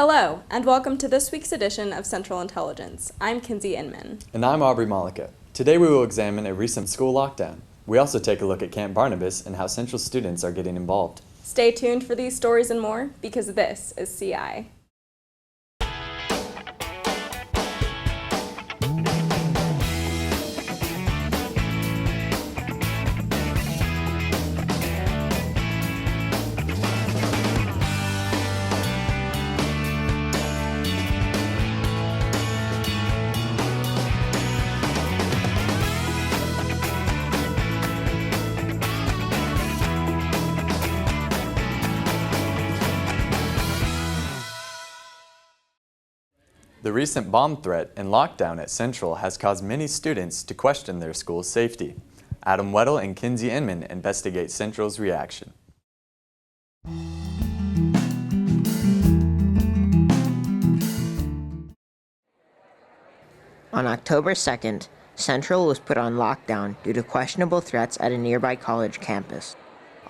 Hello, and welcome to this week's edition of Central Intelligence. I'm Kinsey Inman. And I'm Aubrey Malika. Today we will examine a recent school lockdown. We also take a look at Camp Barnabas and how Central students are getting involved. Stay tuned for these stories and more, because this is CI. The recent bomb threat and lockdown at Central has caused many students to question their school's safety. Adam Weddle and Kinsey Inman investigate Central's reaction. On October 2nd, Central was put on lockdown due to questionable threats at a nearby college campus.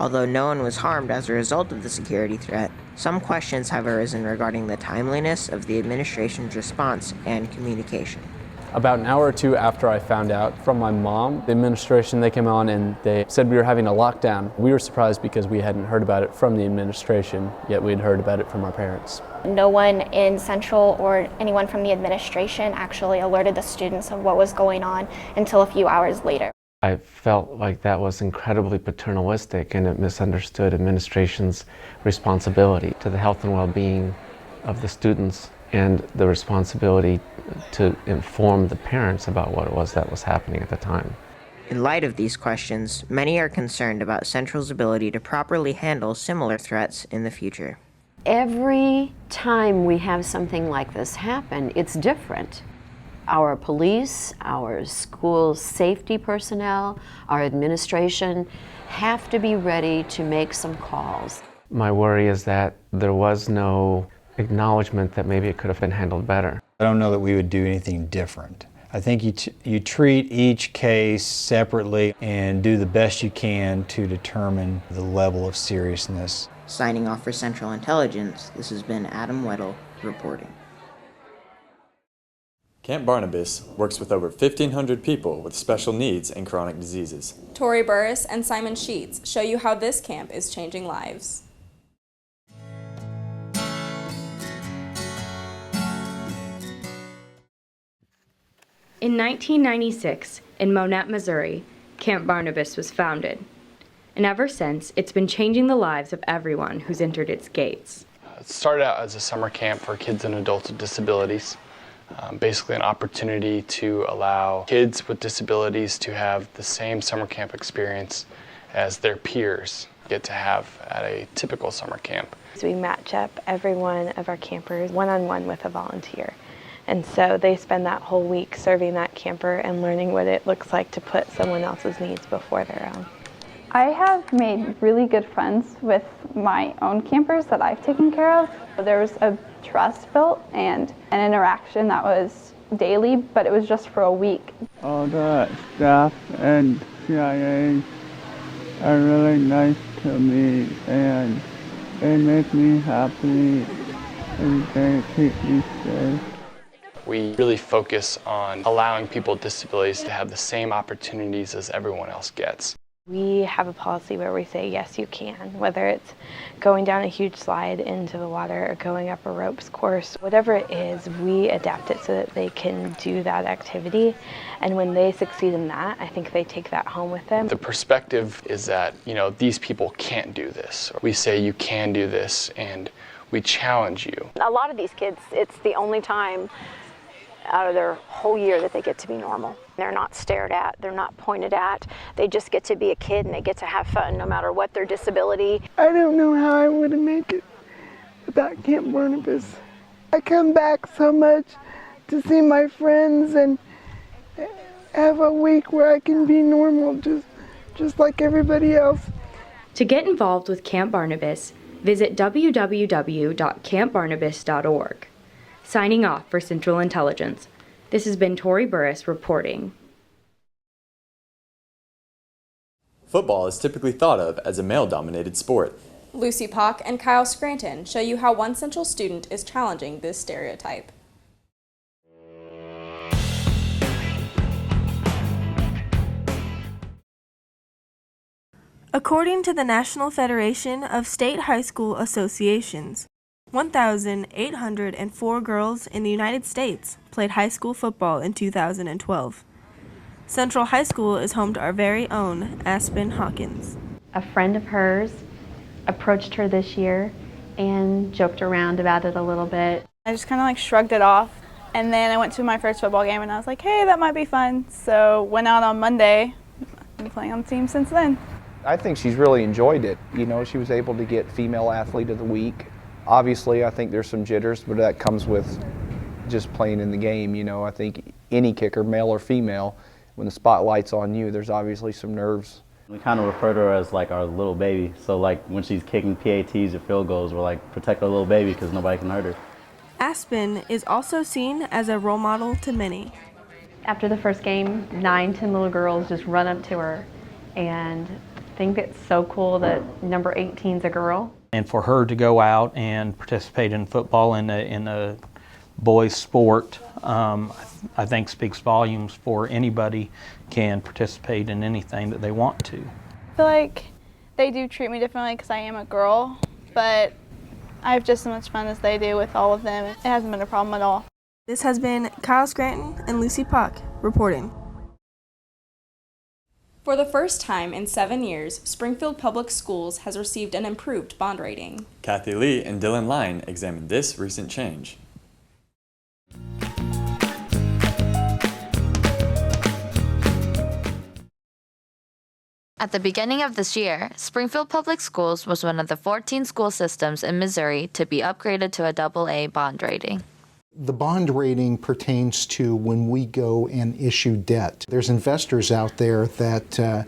Although no one was harmed as a result of the security threat, some questions have arisen regarding the timeliness of the administration's response and communication. About an hour or two after I found out from my mom, the administration, they came on and they said we were having a lockdown. We were surprised because we hadn't heard about it from the administration, yet we'd heard about it from our parents. No one in Central or anyone from the administration actually alerted the students of what was going on until a few hours later. I felt like that was incredibly paternalistic, and it misunderstood administration's responsibility to the health and well-being of the students and the responsibility to inform the parents about what it was that was happening at the time. In light of these questions, many are concerned about Central's ability to properly handle similar threats in the future. Every time we have something like this happen, it's different. Our police, our school safety personnel, our administration have to be ready to make some calls. My worry is that there was no acknowledgement that maybe it could have been handled better. I don't know that we would do anything different. I think you treat each case separately and do the best you can to determine the level of seriousness. Signing off for Central Intelligence, this has been Adam Weddle reporting. Camp Barnabas works with over 1,500 people with special needs and chronic diseases. Tori Burris and Simon Sheets show you how this camp is changing lives. In 1996, in Monette, Missouri, Camp Barnabas was founded. And ever since, it's been changing the lives of everyone who's entered its gates. It started out as a summer camp for kids and adults with disabilities. Basically an opportunity to allow kids with disabilities to have the same summer camp experience as their peers get to have at a typical summer camp. So we match up every one of our campers one-on-one with a volunteer. And so they spend that whole week serving that camper and learning what it looks like to put someone else's needs before their own. I have made really good friends with my own campers that I've taken care of. There was a trust built and an interaction that was daily, but it was just for a week. All the staff and CIA are really nice to me, and they make me happy and they keep me safe. We really focus on allowing people with disabilities to have the same opportunities as everyone else gets. We have a policy where we say, yes, you can, whether it's going down a huge slide into the water or going up a ropes course. Whatever it is, we adapt it so that they can do that activity. And when they succeed in that, I think they take that home with them. The perspective is that, these people can't do this. We say you can do this, and we challenge you. A lot of these kids, it's the only time out of their whole year that they get to be normal. They're not stared at, they're not pointed at, they just get to be a kid and they get to have fun no matter what their disability. I don't know how I would make it without Camp Barnabas. I come back so much to see my friends and have a week where I can be normal, just like everybody else. To get involved with Camp Barnabas, visit www.campbarnabas.org. Signing off for Central Intelligence, this has been Tori Burris reporting. Football is typically thought of as a male-dominated sport. Lucy Pock and Kyle Scranton show you how one Central student is challenging this stereotype. According to the National Federation of State High School Associations, 1,804 girls in the United States played high school football in 2012. Central High School is home to our very own Aspen Hawkins. A friend of hers approached her this year and joked around about it a little bit. I just kind of shrugged it off, and then I went to my first football game and I was like, hey, that might be fun. So went out on Monday. I've been playing on the team since then. I think she's really enjoyed it. You know, she was able to get Female Athlete of the Week. Obviously, I think there's some jitters, but that comes with just playing in the game. You know, I think any kicker, male or female, when the spotlight's on you, there's obviously some nerves. We kind of refer to her as like our little baby. So like when she's kicking PATs or field goals, we're like, protect our little baby because nobody can hurt her. Aspen is also seen as a role model to many. After the first game, 9, 10 little girls just run up to her and think it's so cool that number 18's a girl. And for her to go out and participate in football in a boys' sport, I think speaks volumes for anybody can participate in anything that they want to. I feel like they do treat me differently because I am a girl, but I have just as much fun as they do with all of them. It hasn't been a problem at all. This has been Kyle Scranton and Lucy Pock reporting. For the first time in 7 years, Springfield Public Schools has received an improved bond rating. Kathy Lee and Dylan Line examined this recent change. At the beginning of this year, Springfield Public Schools was one of the 14 school systems in Missouri to be upgraded to a AA bond rating. The bond rating pertains to when we go and issue debt. There's investors out there that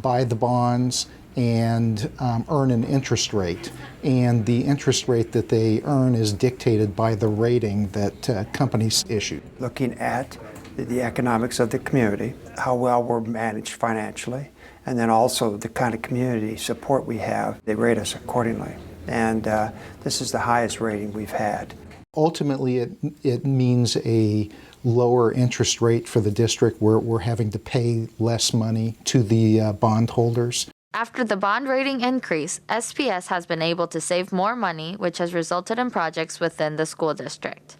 buy the bonds and earn an interest rate. And the interest rate that they earn is dictated by the rating that companies issue. Looking at the economics of the community, how well we're managed financially, and then also the kind of community support we have, they rate us accordingly. And this is the highest rating we've had. Ultimately, it means a lower interest rate for the district. We're having to pay less money to the bondholders. After the bond rating increase, SPS has been able to save more money, which has resulted in projects within the school district.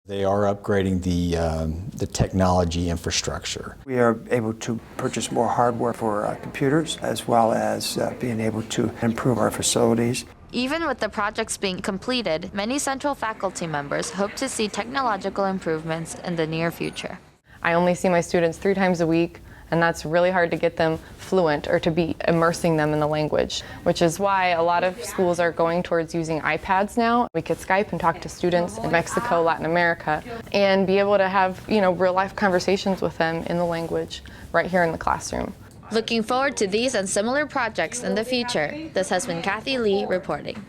They are upgrading the technology infrastructure. We are able to purchase more hardware for computers, as well as being able to improve our facilities. Even with the projects being completed, many Central faculty members hope to see technological improvements in the near future. I only see my students 3 times a week, and that's really hard to get them fluent or to be immersing them in the language, which is why a lot of schools are going towards using iPads now. We could Skype and talk to students in Mexico, Latin America, and be able to have, real-life conversations with them in the language right here in the classroom. Looking forward to these and similar projects in the future. This has been Kathy Lee reporting.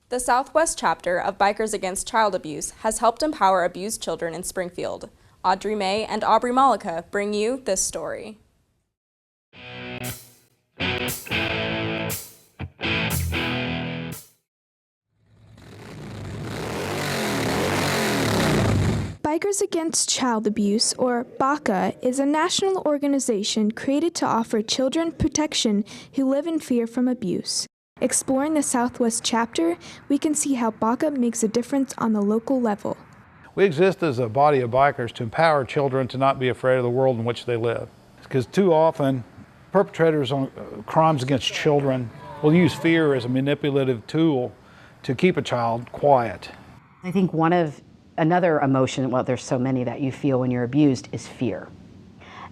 The Southwest chapter of Bikers Against Child Abuse has helped empower abused children in Springfield. Audrey May and Aubrey Malika bring you this story. Bikers Against Child Abuse, or BACA, is a national organization created to offer children protection who live in fear from abuse. Exploring the Southwest chapter, we can see how BACA makes a difference on the local level. We exist as a body of bikers to empower children to not be afraid of the world in which they live. Because too often, perpetrators of crimes against children will use fear as a manipulative tool to keep a child quiet. I think another emotion, well, there's so many that you feel when you're abused, is fear.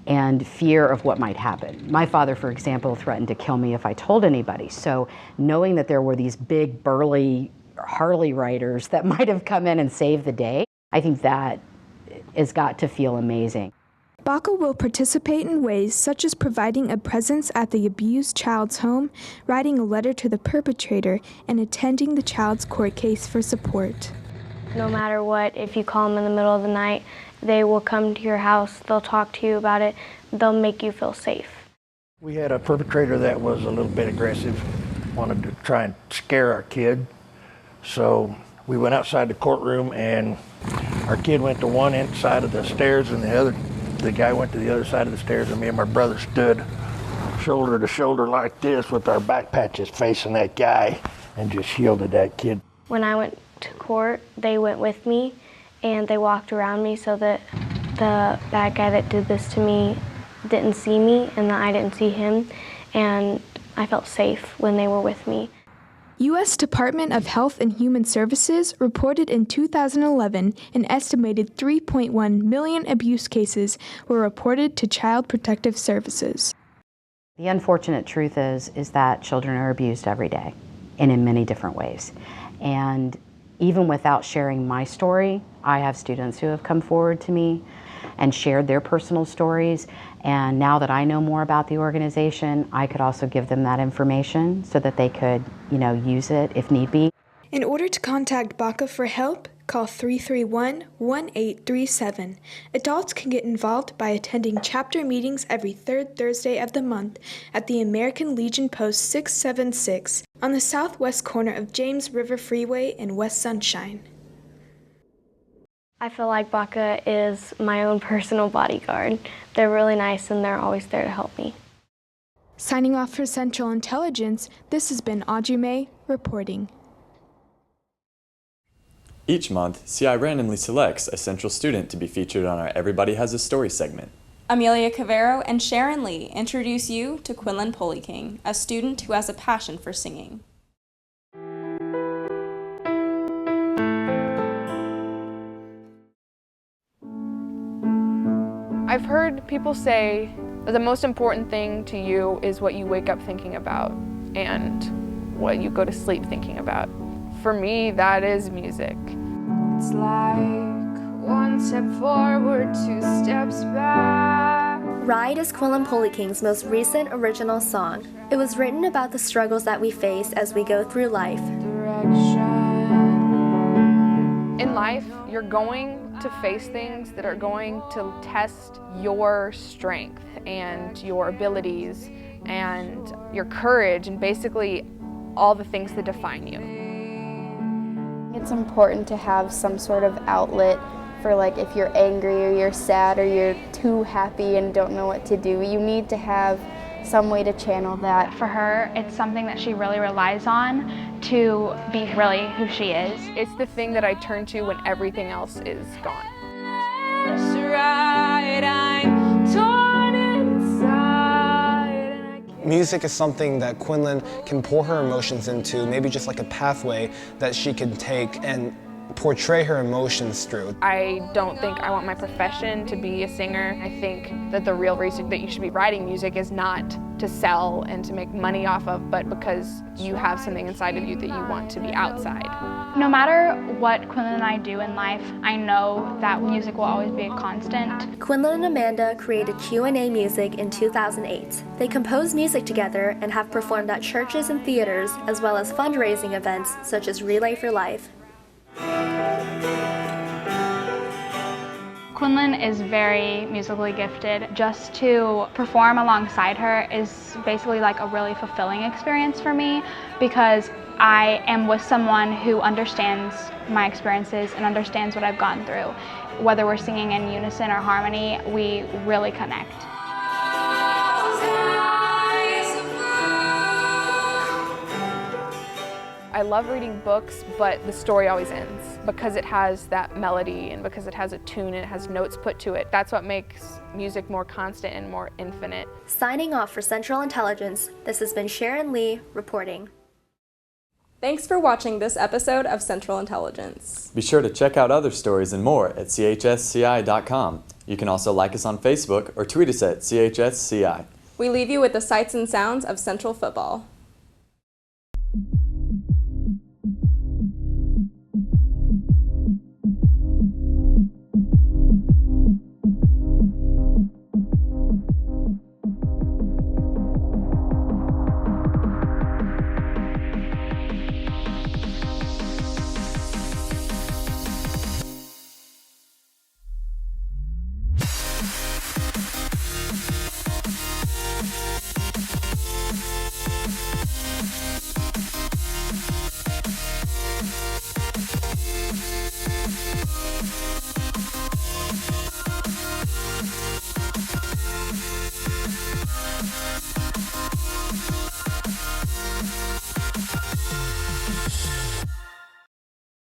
And fear of what might happen. My father, for example, threatened to kill me if I told anybody. So knowing that there were these big, burly Harley riders that might have come in and saved the day, I think that has got to feel amazing. BACA will participate in ways such as providing a presence at the abused child's home, writing a letter to the perpetrator, and attending the child's court case for support. No matter what, if you call them in the middle of the night, they will come to your house, they'll talk to you about it, they'll make you feel safe. We had a perpetrator that was a little bit aggressive, wanted to try and scare our kid. So we went outside the courtroom, and our kid went to one end side of the stairs, and the guy went to the other side of the stairs, and me and my brother stood shoulder to shoulder like this with our back patches facing that guy and just shielded that kid. When I went to court, they went with me and they walked around me so that the bad guy that did this to me didn't see me and that I didn't see him, and I felt safe when they were with me. U.S. Department of Health and Human Services reported in 2011 an estimated 3.1 million abuse cases were reported to Child Protective Services. The unfortunate truth is that children are abused every day and in many different ways. And even without sharing my story, I have students who have come forward to me and shared their personal stories. And now that I know more about the organization, I could also give them that information so that they could, use it if need be. In order to contact BACA for help, call 331-1837. Adults can get involved by attending chapter meetings every third Thursday of the month at the American Legion Post 676 on the southwest corner of James River Freeway in West Sunshine. I feel like BACA is my own personal bodyguard. They're really nice and they're always there to help me. Signing off for Central Intelligence, this has been Audrey May reporting. Each month, CI randomly selects a Central student to be featured on our Everybody Has a Story segment. Amelia Cavero and Sharon Lee introduce you to Quinlan Polyking, a student who has a passion for singing. I've heard people say that the most important thing to you is what you wake up thinking about and what you go to sleep thinking about. For me, that is music. It's like one step forward, two steps back. Ride is Quinlan Polyking's most recent original song. It was written about the struggles that we face as we go through life. In life, you're going to face things that are going to test your strength and your abilities and your courage and basically all the things that define you. It's important to have some sort of outlet for, like, if you're angry or you're sad or you're too happy and don't know what to do. You need to have some way to channel that. For her, it's something that she really relies on to be really who she is. It's the thing that I turn to when everything else is gone. That's right, I'm torn inside. Music is something that Quinlan can pour her emotions into, maybe just like a pathway that she can take and portray her emotions through. I don't think I want my profession to be a singer. I think that the real reason that you should be writing music is not to sell and to make money off of, but because you have something inside of you that you want to be outside. No matter what Quinlan and I do in life, I know that music will always be a constant. Quinlan and Amanda created Q&A Music in 2008. They compose music together and have performed at churches and theaters, as well as fundraising events such as Relay for Life. Quinlan is very musically gifted. Just to perform alongside her is basically like a really fulfilling experience for me because I am with someone who understands my experiences and understands what I've gone through. Whether we're singing in unison or harmony, we really connect. I love reading books, but the story always ends because it has that melody and because it has a tune and it has notes put to it. That's what makes music more constant and more infinite. Signing off for Central Intelligence, this has been Sharon Lee reporting. Thanks for watching this episode of Central Intelligence. Be sure to check out other stories and more at chsci.com. You can also like us on Facebook or tweet us at chsci. We leave you with the sights and sounds of Central football.